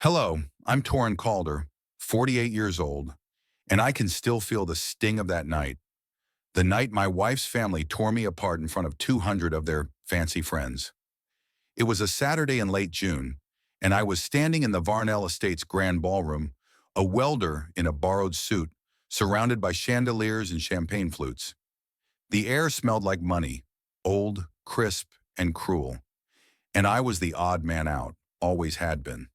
Hello, I'm Torrin Calder, 48 years old, and I can still feel the sting of that night. The night my wife's family tore me apart in front of 200 of their fancy friends. It was a Saturday in late June, and I was standing in the Varnell Estate's grand ballroom, a welder in a borrowed suit, surrounded by chandeliers and champagne flutes. The air smelled like money, old, crisp, and cruel, and I was the odd man out, always had been.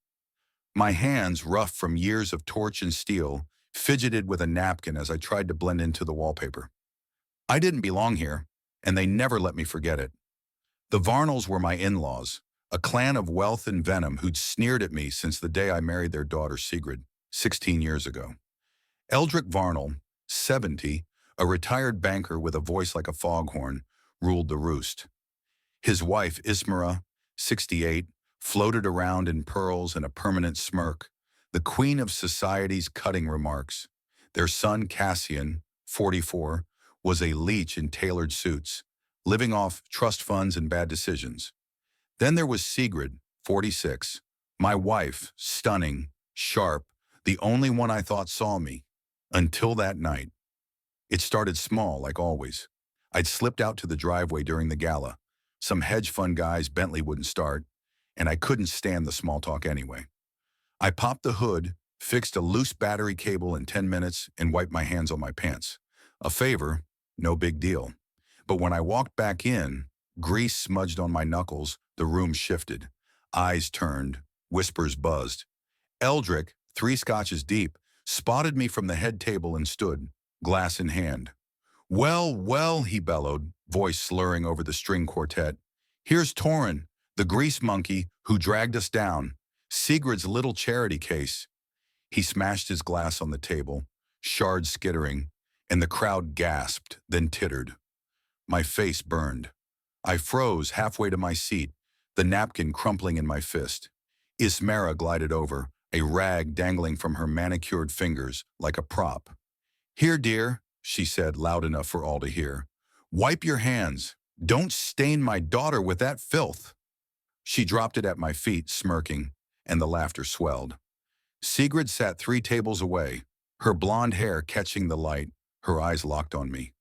My hands, rough from years of torch and steel, fidgeted with a napkin as I tried to blend into the wallpaper. I didn't belong here, and they never let me forget it. The Varnells were my in-laws, a clan of wealth and venom who'd sneered at me since the day I married their daughter Sigrid, 16 years ago. Eldrick Varnell, 70, a retired banker with a voice like a foghorn, ruled the roost. His wife, Ismera, 68, floated around in pearls and a permanent smirk, the queen of society's cutting remarks. Their son, Cassian, 44, was a leech in tailored suits, living off trust funds and bad decisions. Then there was Sigrid, 46, my wife, stunning, sharp, the only one I thought saw me. Until that night. It started small, like always. I'd slipped out to the driveway during the gala. Some hedge fund guy's Bentley wouldn't start, and I couldn't stand the small talk anyway. I popped the hood, fixed a loose battery cable in 10 minutes, and wiped my hands on my pants. A favor, no big deal. But when I walked back in, grease smudged on my knuckles, the room shifted. Eyes turned, whispers buzzed. Eldrick, 3 scotches deep, spotted me from the head table and stood, glass in hand. Well, well, he bellowed, voice slurring over the string quartet. Here's Torrin, the grease monkey who dragged us down. Sigrid's little charity case. He smashed his glass on the table, shards skittering, and the crowd gasped, then tittered. My face burned. I froze halfway to my seat, the napkin crumpling in my fist. Ismera glided over, a rag dangling from her manicured fingers like a prop. Here, dear, she said loud enough for all to hear. Wipe your hands. Don't stain my daughter with that filth. She dropped it at my feet, smirking, and the laughter swelled. Sigrid sat 3 tables away, her blonde hair catching the light, her eyes locked on me.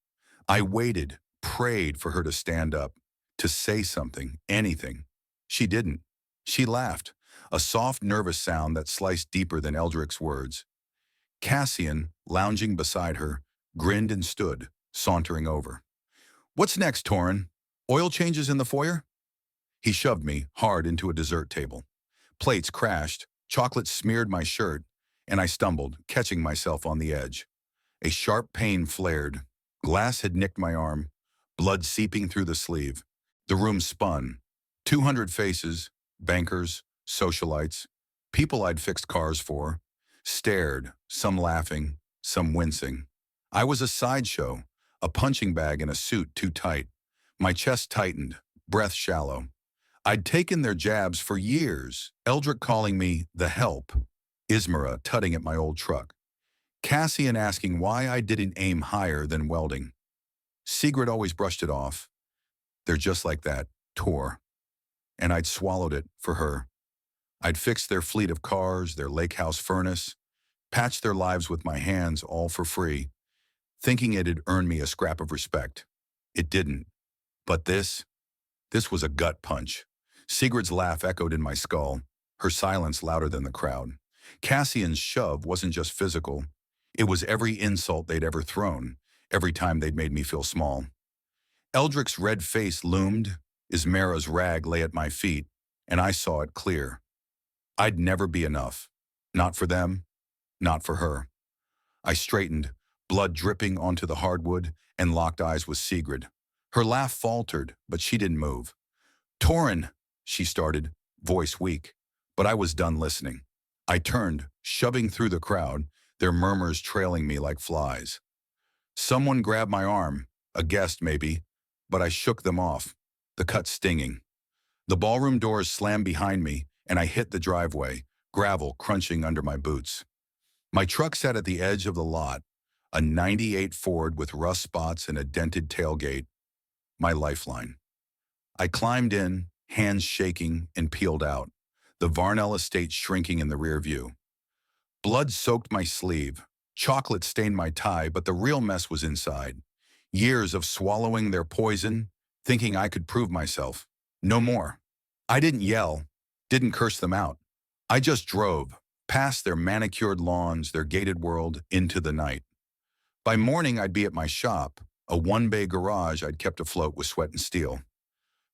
I waited, prayed for her to stand up, to say something, anything. She didn't. She laughed, a soft, nervous sound that sliced deeper than Eldrick's words. Cassian, lounging beside her, grinned and stood, sauntering over. What's next, Torrin? Oil changes in the foyer? He shoved me hard into a dessert table. Plates crashed, chocolate smeared my shirt, and I stumbled, catching myself on the edge. A sharp pain flared. Glass had nicked my arm, blood seeping through the sleeve. The room spun. 200 faces, bankers, socialites, people I'd fixed cars for, stared, some laughing, some wincing. I was a sideshow, a punching bag in a suit too tight. My chest tightened, breath shallow. I'd taken their jabs for years, Eldrick calling me the help, Ismera tutting at my old truck, Cassian asking why I didn't aim higher than welding. Sigrid always brushed it off. They're just like that, Tor. And I'd swallowed it for her. I'd fixed their fleet of cars, their lake house furnace, patched their lives with my hands all for free, thinking it'd earn me a scrap of respect. It didn't. But this was a gut punch. Sigrid's laugh echoed in my skull, her silence louder than the crowd. Cassian's shove wasn't just physical. It was every insult they'd ever thrown, every time they'd made me feel small. Eldrick's red face loomed, Ismera's rag lay at my feet, and I saw it clear. I'd never be enough. Not for them, not for her. I straightened, blood dripping onto the hardwood, and locked eyes with Sigrid. Her laugh faltered, but she didn't move. Torrin, she started, voice weak, but I was done listening. I turned, shoving through the crowd, their murmurs trailing me like flies. Someone grabbed my arm, a guest maybe, but I shook them off, the cut stinging. The ballroom doors slammed behind me, and I hit the driveway, gravel crunching under my boots. My truck sat at the edge of the lot, a '98 Ford with rust spots and a dented tailgate, my lifeline. I climbed in, hands shaking, and peeled out. the Varnell estate shrinking in the rear view. Blood soaked my sleeve. Chocolate stained my tie, but the real mess was inside. Years of swallowing their poison, thinking I could prove myself. No more. I didn't yell, didn't curse them out. I just drove, past their manicured lawns, their gated world, into the night. By morning, I'd be at my shop, a one-bay garage I'd kept afloat with sweat and steel.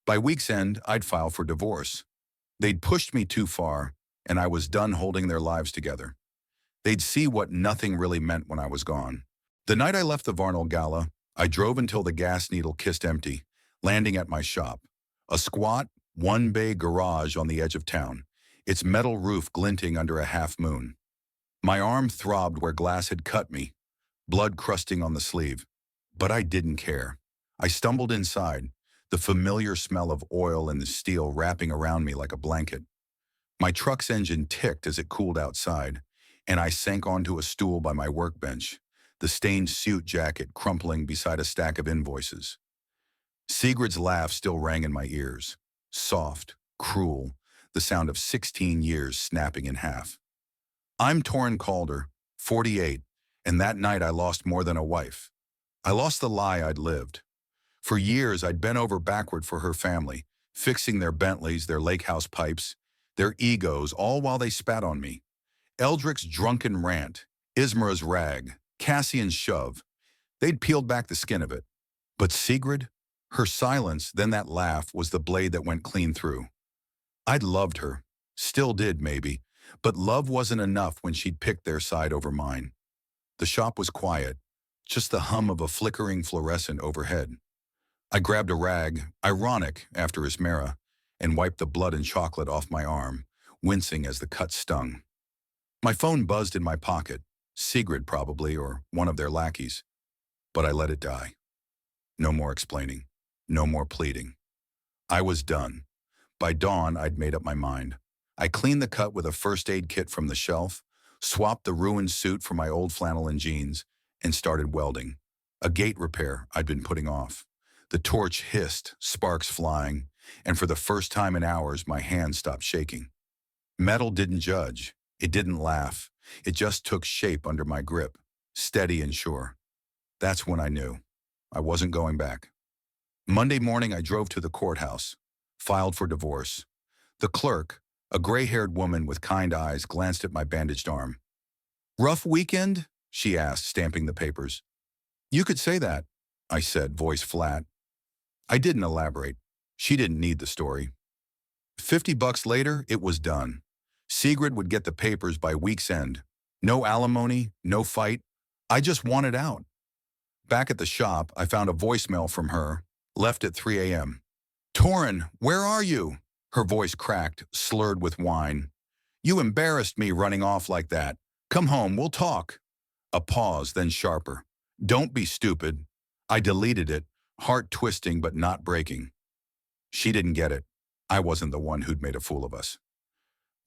By week's end, I'd file for divorce. They'd pushed me too far, and I was done holding their lives together. They'd see what nothing really meant when I was gone. The night I left the Varnell Gala, I drove until the gas needle kissed empty, landing at my shop. A squat, one-bay garage on the edge of town, its metal roof glinting under a half moon. My arm throbbed where glass had cut me, blood crusting on the sleeve. But I didn't care. I stumbled inside, the familiar smell of oil and the steel wrapping around me like a blanket. My truck's engine ticked as it cooled outside, and I sank onto a stool by my workbench, the stained suit jacket crumpling beside a stack of invoices. Sigrid's laugh still rang in my ears, soft, cruel, the sound of 16 years snapping in half. I'm Torrin Calder, 48, and that night I lost more than a wife. I lost the lie I'd lived. For years I'd bent over backward for her family, fixing their Bentleys, their lake house pipes, their egos, all while they spat on me. Eldrick's drunken rant, Ismara's rag, Cassian's shove, they'd peeled back the skin of it. But Sigrid, her silence, then that laugh, was the blade that went clean through. I'd loved her, still did maybe, but love wasn't enough when she'd picked their side over mine. The shop was quiet, just the hum of a flickering fluorescent overhead. I grabbed a rag, ironic after Ismara, and wiped the blood and chocolate off my arm, wincing as the cut stung. My phone buzzed in my pocket, Sigrid probably, or one of their lackeys. But I let it die. No more explaining, no more pleading. I was done. By dawn, I'd made up my mind. I cleaned the cut with a first aid kit from the shelf, swapped the ruined suit for my old flannel and jeans, and started welding. A gate repair I'd been putting off. The torch hissed, sparks flying, and for the first time in hours, my hands stopped shaking. Metal didn't judge. It didn't laugh. It just took shape under my grip, steady and sure. That's when I knew. I wasn't going back. Monday morning, I drove to the courthouse, filed for divorce. The clerk, a gray-haired woman with kind eyes, glanced at my bandaged arm. "Rough weekend?" she asked, stamping the papers. "You could say that," I said, voice flat. I didn't elaborate. She didn't need the story. $50 later, it was done. Sigrid would get the papers by week's end. No alimony, no fight. I just wanted out. Back at the shop, I found a voicemail from her, left at 3 a.m. "Torrin, where are you?" Her voice cracked, slurred with wine. "You embarrassed me running off like that. Come home, we'll talk." A pause, then sharper. "Don't be stupid." I deleted it, heart twisting but not breaking. She didn't get it. I wasn't the one who'd made a fool of us.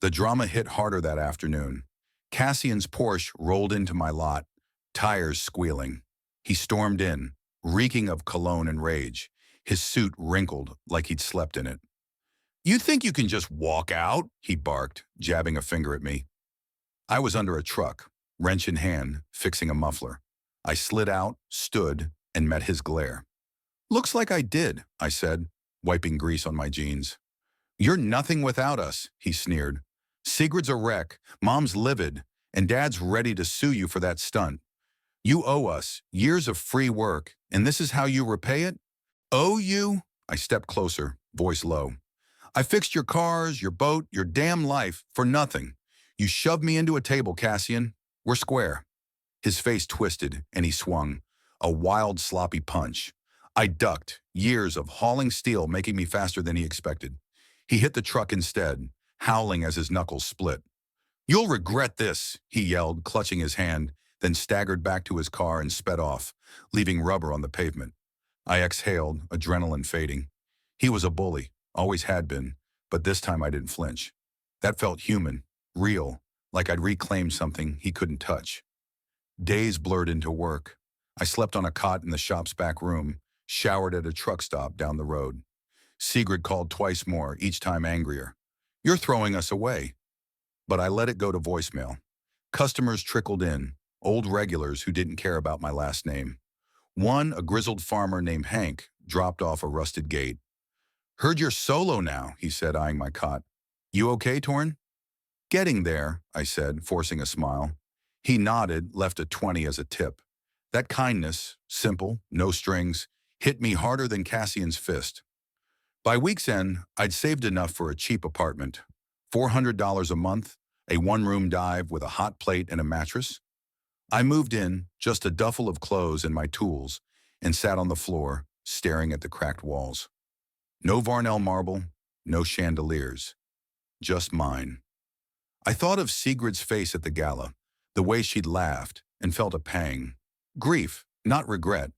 The drama hit harder that afternoon. Cassian's Porsche rolled into my lot, tires squealing. He stormed in, reeking of cologne and rage, his suit wrinkled like he'd slept in it. "You think you can just walk out?" he barked, jabbing a finger at me. I was under a truck, wrench in hand, fixing a muffler. I slid out, stood, and met his glare. "Looks like I did," I said, wiping grease on my jeans. "You're nothing without us," he sneered. "Sigrid's a wreck, Mom's livid, and Dad's ready to sue you for that stunt. You owe us years of free work, and this is how you repay it?" "Owe you?" I stepped closer, voice low. "I fixed your cars, your boat, your damn life, for nothing. You shoved me into a table, Cassian. We're square." His face twisted, and he swung, a wild, sloppy punch. I ducked, years of hauling steel making me faster than he expected. He hit the truck instead, howling as his knuckles split. "You'll regret this," he yelled, clutching his hand, then staggered back to his car and sped off, leaving rubber on the pavement. I exhaled, adrenaline fading. He was a bully, always had been, but this time I didn't flinch. That felt human, real, like I'd reclaimed something he couldn't touch. Days blurred into work. I slept on a cot in the shop's back room, showered at a truck stop down the road. Sigrid called twice more, each time angrier. "You're throwing us away." But I let it go to voicemail. Customers trickled in, old regulars who didn't care about my last name. One, a grizzled farmer named Hank, dropped off a rusted gate. "Heard you're solo now," he said, eyeing my cot. "You okay, Torn?" "Getting there," I said, forcing a smile. He nodded, left a 20 as a tip. That kindness, simple, no strings, hit me harder than Cassian's fist. By week's end, I'd saved enough for a cheap apartment. $400 a month, a one-room dive with a hot plate and a mattress. I moved in, just a duffel of clothes and my tools, and sat on the floor, staring at the cracked walls. No Varnell marble, no chandeliers. Just mine. I thought of Sigrid's face at the gala, the way she'd laughed, and felt a pang. Grief, not regret.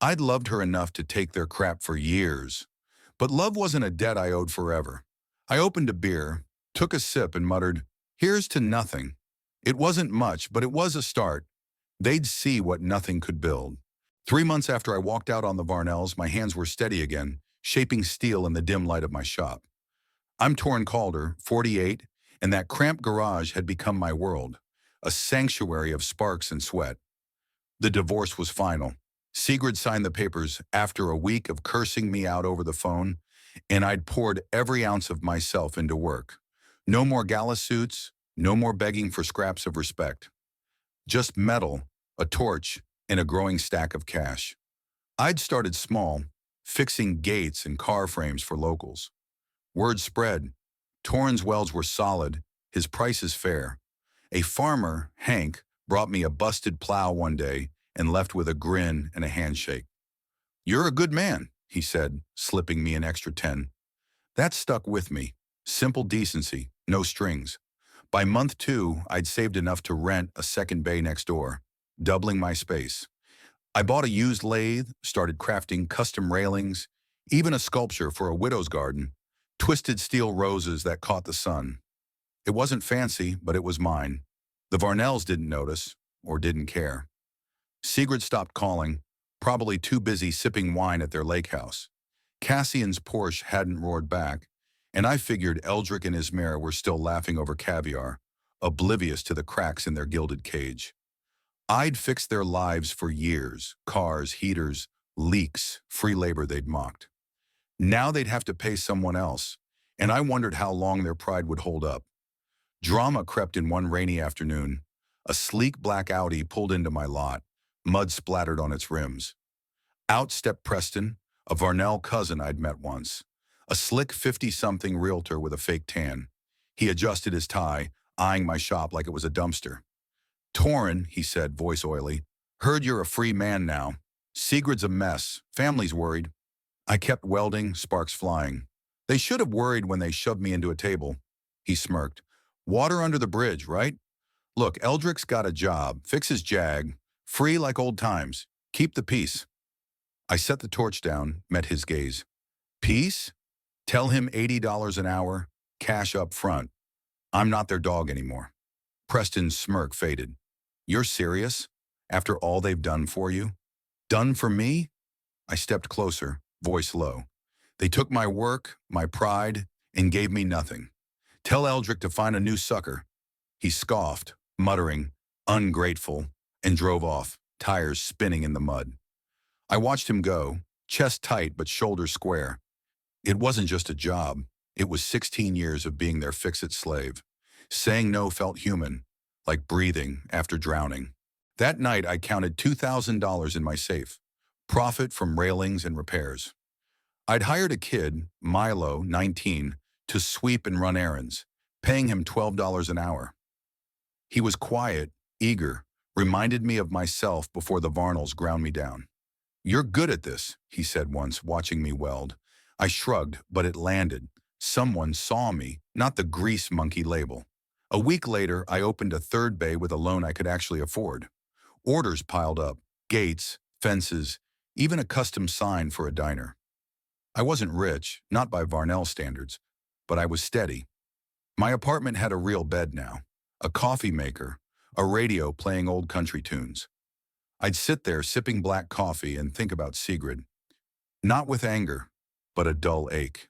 I'd loved her enough to take their crap for years. But love wasn't a debt I owed forever. I opened a beer, took a sip, and muttered, "Here's to nothing." It wasn't much, but it was a start. They'd see what nothing could build. 3 months after I walked out on the Varnells, my hands were steady again, shaping steel in the dim light of my shop. I'm Torrin Calder, 48, and that cramped garage had become my world, a sanctuary of sparks and sweat. The divorce was final. Sigrid signed the papers after a week of cursing me out over the phone, and I'd poured every ounce of myself into work. No more gala suits, no more begging for scraps of respect. Just metal, a torch, and a growing stack of cash. I'd started small, fixing gates and car frames for locals. Word spread. Torrin's welds were solid, his prices fair. A farmer, Hank, brought me a busted plow one day and left with a grin and a handshake. "You're a good man," he said, slipping me an extra 10. That stuck with me. Simple decency, no strings. By month 2, I'd saved enough to rent a second bay next door, doubling my space. I bought a used lathe, started crafting custom railings, even a sculpture for a widow's garden, twisted steel roses that caught the sun. It wasn't fancy, but it was mine. The Varnells didn't notice, or didn't care. Sigrid stopped calling, probably too busy sipping wine at their lake house. Cassian's Porsche hadn't roared back, and I figured Eldrick and his mare were still laughing over caviar, oblivious to the cracks in their gilded cage. I'd fixed their lives for years, cars, heaters, leaks, free labor they'd mocked. Now they'd have to pay someone else, and I wondered how long their pride would hold up. Drama crept in one rainy afternoon. A sleek black Audi pulled into my lot, mud splattered on its rims. Out stepped Preston, a Varnell cousin I'd met once. A slick 50-something realtor with a fake tan. He adjusted his tie, eyeing my shop like it was a dumpster. "Torrin," he said, voice oily. "Heard you're a free man now. Sigrid's a mess. Family's worried." I kept welding, sparks flying. "They should have worried when they shoved me into a table." He smirked. "Water under the bridge, right? Look, Eldrick's got a job, fix his Jag, free like old times. Keep the peace." I set the torch down, met his gaze. "Peace? Tell him $80 an hour, cash up front. I'm not their dog anymore." Preston's smirk faded. "You're serious? After all they've done for you? Done for me?" I stepped closer, voice low. "They took my work, my pride, and gave me nothing. Tell Eldrick to find a new sucker." He scoffed, muttering, "Ungrateful," and drove off, tires spinning in the mud. I watched him go, chest tight but shoulders square. It wasn't just a job. It was 16 years of being their fix-it slave. Saying no felt human, like breathing after drowning. That night, I counted $2,000 in my safe, profit from railings and repairs. I'd hired a kid, Milo, 19, to sweep and run errands, paying him $12 an hour. He was quiet, eager, reminded me of myself before the Varnells ground me down. "You're good at this," he said once, watching me weld. I shrugged, but it landed. Someone saw me, not the grease monkey label. A week later, I opened a third bay with a loan I could actually afford. Orders piled up, gates, fences, even a custom sign for a diner. I wasn't rich, not by Varnell standards, but I was steady. My apartment had a real bed now, a coffee maker, a radio playing old country tunes. I'd sit there sipping black coffee and think about Sigrid. Not with anger, but a dull ache.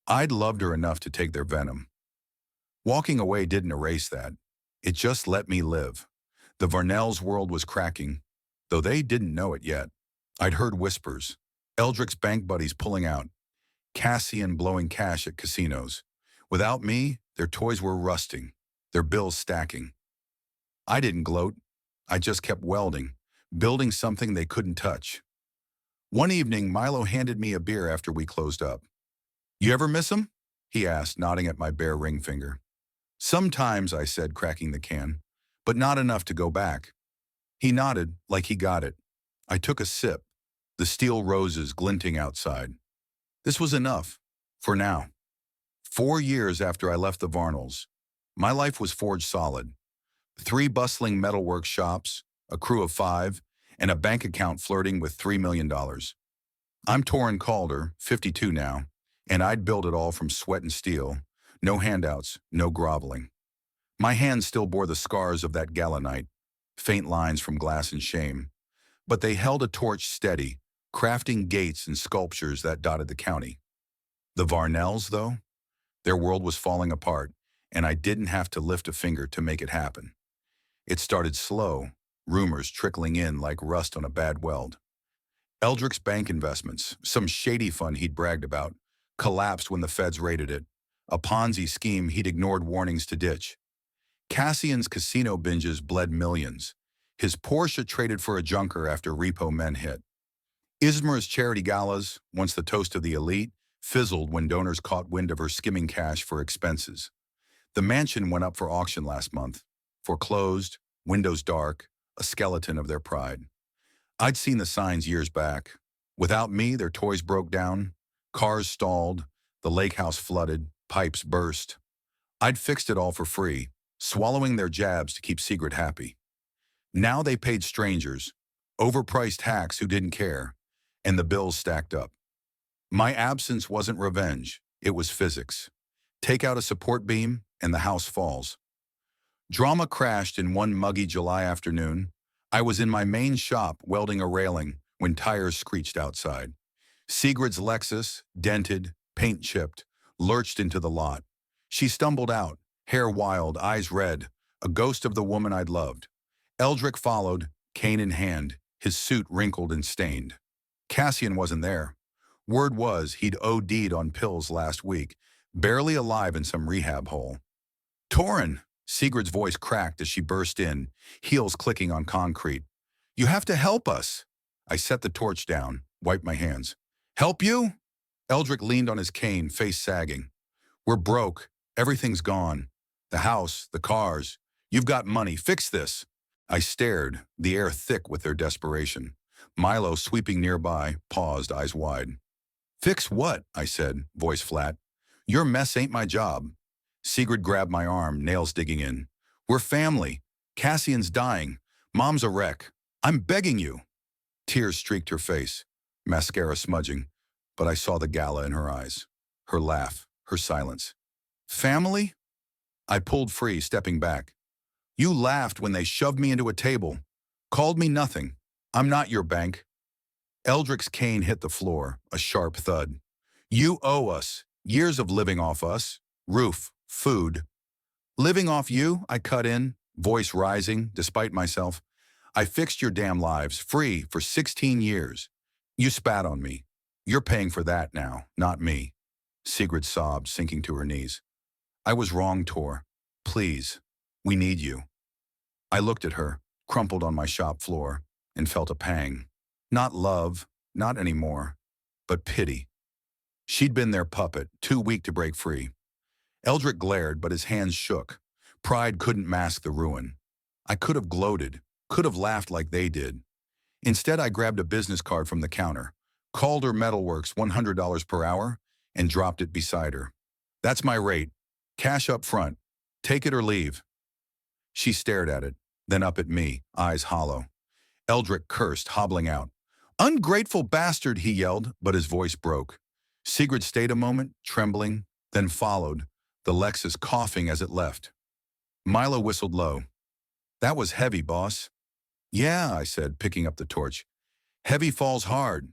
I'd loved her enough to take their venom. Walking away didn't erase that. It just let me live. The Varnell's world was cracking, though they didn't know it yet. I'd heard whispers. Eldrick's bank buddies pulling out. Cassian blowing cash at casinos. Without me, their toys were rusting, their bills stacking. I didn't gloat. I just kept welding, building something they couldn't touch. One evening, Milo handed me a beer after we closed up. "You ever miss 'em?" he asked, nodding at my bare ring finger. "Sometimes," I said, cracking the can, "but not enough to go back." He nodded like he got it. I took a sip, the steel roses glinting outside. This was enough, for now. 4 years after I left the Varnells, my life was forged solid. 3 bustling metalwork shops, a crew of 5, and a bank account flirting with $3 million. I'm Torrin Calder, 52 now, and I'd built it all from sweat and steel. No handouts, no groveling. My hands still bore the scars of that gala night, faint lines from glass and shame. But they held a torch steady, crafting gates and sculptures that dotted the county. The Varnells, though, their world was falling apart, and I didn't have to lift a finger to make it happen. It started slow, rumors trickling in like rust on a bad weld. Eldrick's bank investments, some shady fund he'd bragged about, collapsed when the feds raided it, a Ponzi scheme he'd ignored warnings to ditch. Cassian's casino binges bled millions. His Porsche traded for a junker after repo men hit. Ismar's charity galas, once the toast of the elite, fizzled when donors caught wind of her skimming cash for expenses. The mansion went up for auction last month, foreclosed, windows dark, a skeleton of their pride. I'd seen the signs years back. Without me, their toys broke down, cars stalled, the lake house flooded, pipes burst. I'd fixed it all for free, swallowing their jabs to keep Sigrid happy. Now they paid strangers, overpriced hacks who didn't care, and the bills stacked up. My absence wasn't revenge, it was physics. Take out a support beam, and the house falls. Drama crashed in one muggy July afternoon. I was in my main shop welding a railing when tires screeched outside. Sigrid's Lexus, dented, paint chipped, lurched into the lot. She stumbled out, hair wild, eyes red, a ghost of the woman I'd loved. Eldrick followed, cane in hand, his suit wrinkled and stained. Cassian wasn't there. Word was he'd OD'd on pills last week, barely alive in some rehab hole. "Torrin!" Sigrid's voice cracked as she burst in, heels clicking on concrete. "You have to help us!" I set the torch down, wiped my hands. "Help you?" Eldrick leaned on his cane, face sagging. "We're broke. Everything's gone. The house, the cars. You've got money. Fix this." I stared, the air thick with their desperation. Milo, sweeping nearby, paused, eyes wide. "Fix what?" I said, voice flat. "Your mess ain't my job." Sigrid grabbed my arm, nails digging in. "We're family. Cassian's dying. Mom's a wreck. I'm begging you." Tears streaked her face, mascara smudging, but I saw the gala in her eyes. Her laugh, her silence. "Family?" I pulled free, stepping back. "You laughed when they shoved me into a table. Called me nothing. I'm not your bank." Eldrick's cane hit the floor, a sharp thud. "You owe us. Years of living off us. Roof, food." "Living off you?" I cut in, voice rising, despite myself. "I fixed your damn lives, free, for 16 years. You spat on me. You're paying for that now, not me." Sigrid sobbed, sinking to her knees. "I was wrong, Tor. Please, we need you." I looked at her, crumpled on my shop floor, and felt a pang. Not love, not anymore, but pity. She'd been their puppet, too weak to break free. Eldrick glared, but his hands shook. Pride couldn't mask the ruin. I could have gloated, could have laughed like they did. Instead, I grabbed a business card from the counter, Calder Metalworks, $100 per hour, and dropped it beside her. "That's my rate. Cash up front. Take it or leave." She stared at it, then up at me, eyes hollow. Eldrick cursed, hobbling out. "Ungrateful bastard," he yelled, but his voice broke. Sigrid stayed a moment, trembling, then followed, the Lexus coughing as it left. Milo whistled low. "That was heavy, boss." "Yeah," I said, picking up the torch. "Heavy falls hard."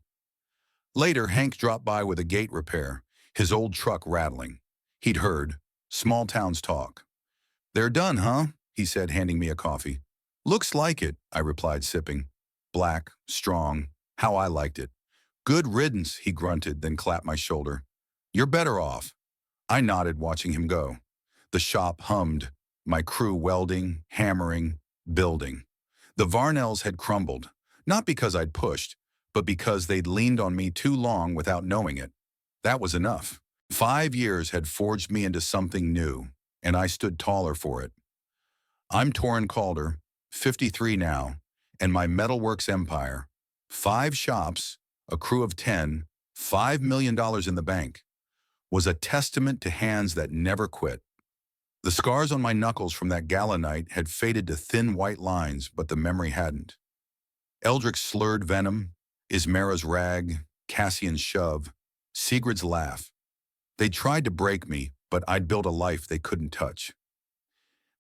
Later, Hank dropped by with a gate repair. his old truck rattling. He'd heard small towns talk. "They're done, huh?" he said, handing me a coffee. "Looks like it," I replied, sipping. Black, strong, how I liked it. "Good riddance," he grunted, then clapped my shoulder. "You're better off." I nodded, watching him go. The shop hummed, my crew welding, hammering, building. The Varnells had crumbled, not because I'd pushed, but because they'd leaned on me too long without knowing it. That was enough. 5 years had forged me into something new, and I stood taller for it. I'm Torrin Calder, 53 now, and my metalworks empire, 5 shops, a crew of 10, $5 million in the bank, was a testament to hands that never quit. The scars on my knuckles from that gala night had faded to thin white lines, but the memory hadn't. Eldrick's slurred venom, Ismera's rag, Cassian's shove, Sigrid's laugh. They tried to break me, but I'd built a life they couldn't touch.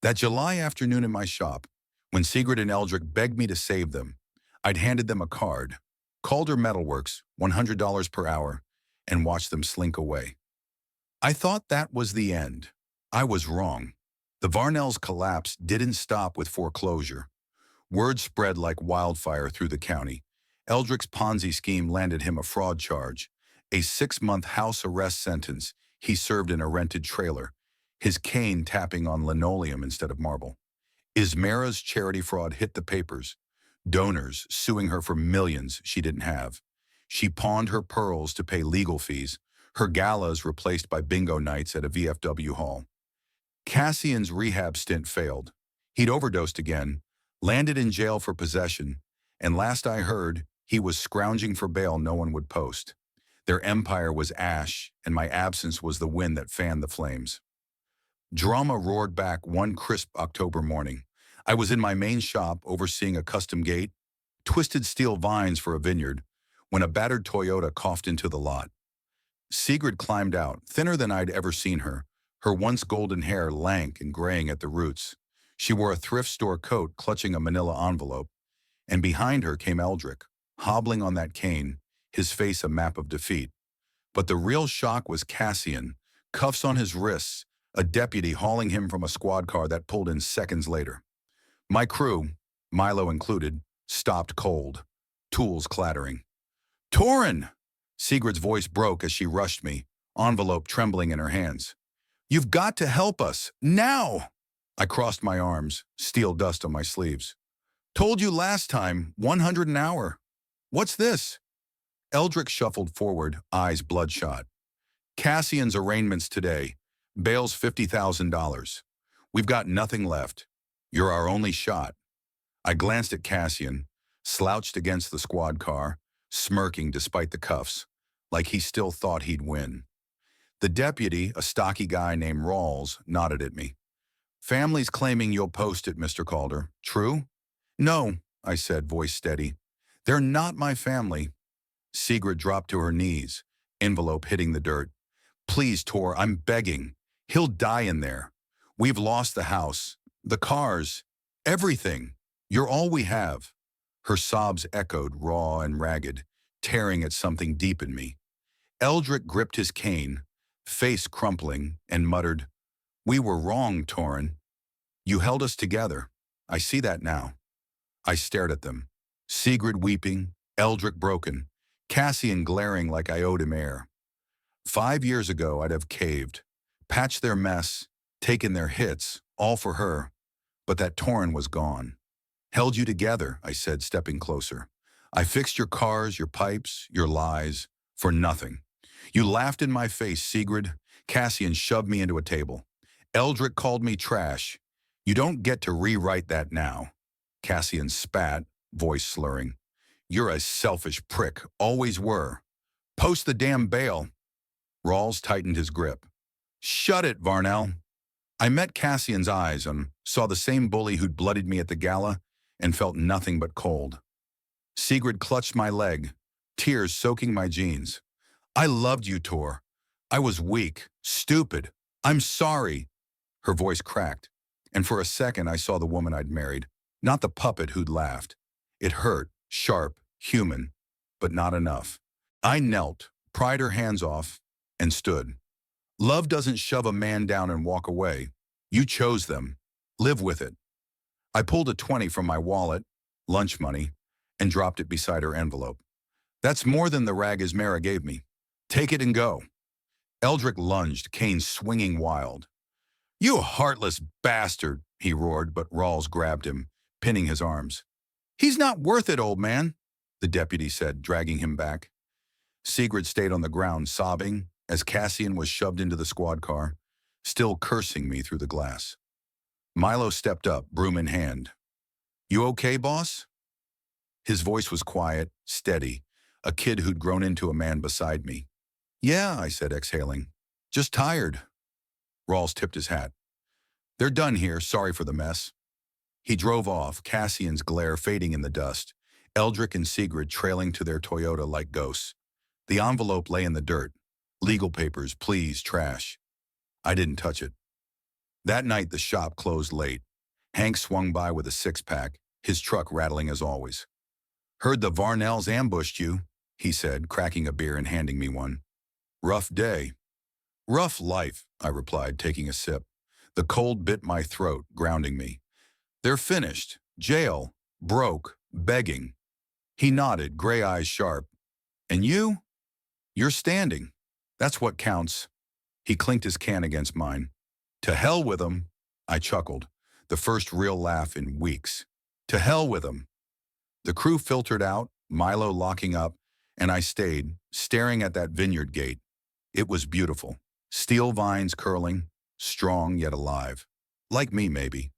That July afternoon in my shop, when Sigrid and Eldrick begged me to save them, I'd handed them a card, Calder Metalworks, $100 per hour, and watched them slink away. I thought that was the end. I was wrong. The Varnells' collapse didn't stop with foreclosure. Word spread like wildfire through the county. Eldrick's Ponzi scheme landed him a fraud charge, a 6-month house arrest sentence he served in a rented trailer, his cane tapping on linoleum instead of marble. Ismera's charity fraud hit the papers, donors suing her for millions she didn't have. She pawned her pearls to pay legal fees, her galas replaced by bingo nights at a VFW hall. Cassian's rehab stint failed. He'd overdosed again, landed in jail for possession, and last I heard, he was scrounging for bail no one would post. Their empire was ash, and my absence was the wind that fanned the flames. Drama roared back one crisp October morning. I was in my main shop overseeing a custom gate, twisted steel vines for a vineyard, when a battered Toyota coughed into the lot. Sigrid climbed out, thinner than I'd ever seen her once golden hair lank and graying at the roots. She wore a thrift store coat clutching a manila envelope, and behind her came Eldrick, hobbling on that cane, his face a map of defeat. But the real shock was Cassian, cuffs on his wrists, a deputy hauling him from a squad car that pulled in seconds later. My crew, Milo included, stopped cold, tools clattering. "Torrin!" Sigrid's voice broke as she rushed me, envelope trembling in her hands. "You've got to help us, now!" I crossed my arms, steel dust on my sleeves. "Told you last time, 100 an hour. What's this?" Eldrick shuffled forward, eyes bloodshot. "Cassian's arraignments today. Bail's $50,000. We've got nothing left. You're our only shot." I glanced at Cassian, slouched against the squad car, smirking despite the cuffs, like he still thought he'd win. The deputy, a stocky guy named Rawls, nodded at me. "Family's claiming you'll post it, Mr. Calder. True?" "No," I said, voice steady. "They're not my family." Sigrid dropped to her knees, envelope hitting the dirt. "Please, Tor, I'm begging. He'll die in there. We've lost the house, the cars, everything. You're all we have." Her sobs echoed, raw and ragged, tearing at something deep in me. Eldrick gripped his cane, face crumpling, and muttered, "We were wrong, Torrin. You held us together. I see that now." I stared at them. Sigrid weeping, Eldrick broken, Cassian glaring like I owed him air. 5 years ago, I'd have caved, patched their mess, taken their hits, all for her. But that Torrin was gone. "Held you together," I said, stepping closer. "I fixed your cars, your pipes, your lies, for nothing. You laughed in my face, Sigrid." Cassian shoved me into a table. "Eldrick called me trash. You don't get to rewrite that now." Cassian spat, voice slurring. "You're a selfish prick, always were. Post the damn bail." Rawls tightened his grip. "Shut it, Varnell." I met Cassian's eyes and saw the same bully who'd bloodied me at the gala and felt nothing but cold. Sigrid clutched my leg, tears soaking my jeans. "I loved you, Tor. I was weak, stupid. I'm sorry." Her voice cracked, and for a second I saw the woman I'd married, not the puppet who'd laughed. It hurt, sharp, human, but not enough. I knelt, pried her hands off, and stood. Love doesn't shove a man down and walk away. You chose them. Live with it. I pulled a 20 from my wallet, lunch money, and dropped it beside her envelope. That's more than the rag Ismera gave me. Take it and go. Eldrick lunged, cane swinging wild. You heartless bastard, he roared, but Rawls grabbed him, pinning his arms. He's not worth it, old man, the deputy said, dragging him back. Sigrid stayed on the ground, sobbing, as Cassian was shoved into the squad car, still cursing me through the glass. Milo stepped up, broom in hand. You okay, boss? His voice was quiet, steady, a kid who'd grown into a man beside me. Yeah, I said, exhaling. Just tired. Rawls tipped his hat. They're done here, sorry for the mess. He drove off, Cassian's glare fading in the dust, Eldrick and Sigrid trailing to their Toyota like ghosts. The envelope lay in the dirt. Legal papers, please, trash. I didn't touch it. That night the shop closed late. Hank swung by with a six-pack, his truck rattling as always. Heard the Varnells ambushed you, he said, cracking a beer and handing me one. Rough day. Rough life, I replied, taking a sip. The cold bit my throat, grounding me. They're finished. Jail. Broke. Begging. He nodded, gray eyes sharp. And you? You're standing. That's what counts. He clinked his can against mine. To hell with 'em, I chuckled, the first real laugh in weeks. To hell with 'em. The crew filtered out, Milo locking up, and I stayed, staring at that vineyard gate. It was beautiful. Steel vines curling, strong yet alive. Like me, maybe.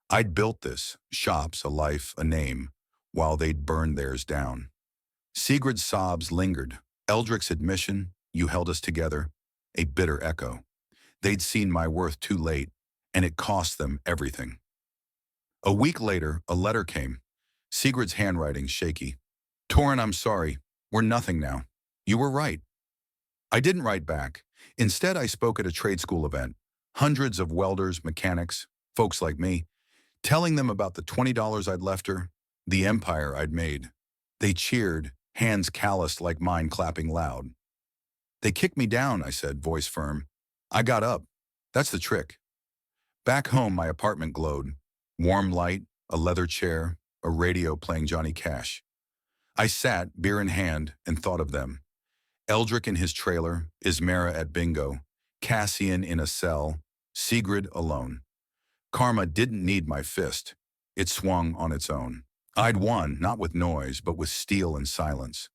I'd built this, shops, a life, a name, while they'd burned theirs down. Sigrid's sobs lingered. Eldrick's admission, you held us together, a bitter echo. They'd seen my worth too late, and it cost them everything. A week later, a letter came. Sigrid's handwriting shaky. Torrin, I'm sorry. We're nothing now. You were right. I didn't write back. Instead, I spoke at a trade school event. Hundreds of welders, mechanics, folks like me, telling them about the $20 I'd left her, the empire I'd made. They cheered, hands calloused like mine clapping loud. They kicked me down, I said, voice firm. I got up. That's the trick. Back home, my apartment glowed. Warm light, a leather chair, a radio playing Johnny Cash. I sat, beer in hand, and thought of them. Eldrick in his trailer, Ismera at bingo, Cassian in a cell, Sigrid alone. Karma didn't need my fist. It swung on its own. I'd won, not with noise, but with steel and silence.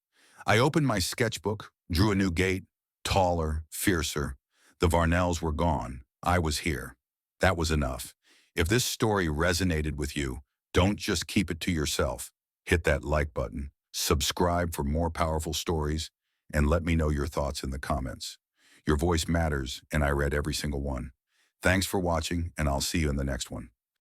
I opened my sketchbook, drew a new gate, taller, fiercer. The Varnells were gone. I was here. That was enough. If this story resonated with you, don't just keep it to yourself. Hit that like button, subscribe for more powerful stories, and let me know your thoughts in the comments. Your voice matters, and I read every single one. Thanks for watching, and I'll see you in the next one.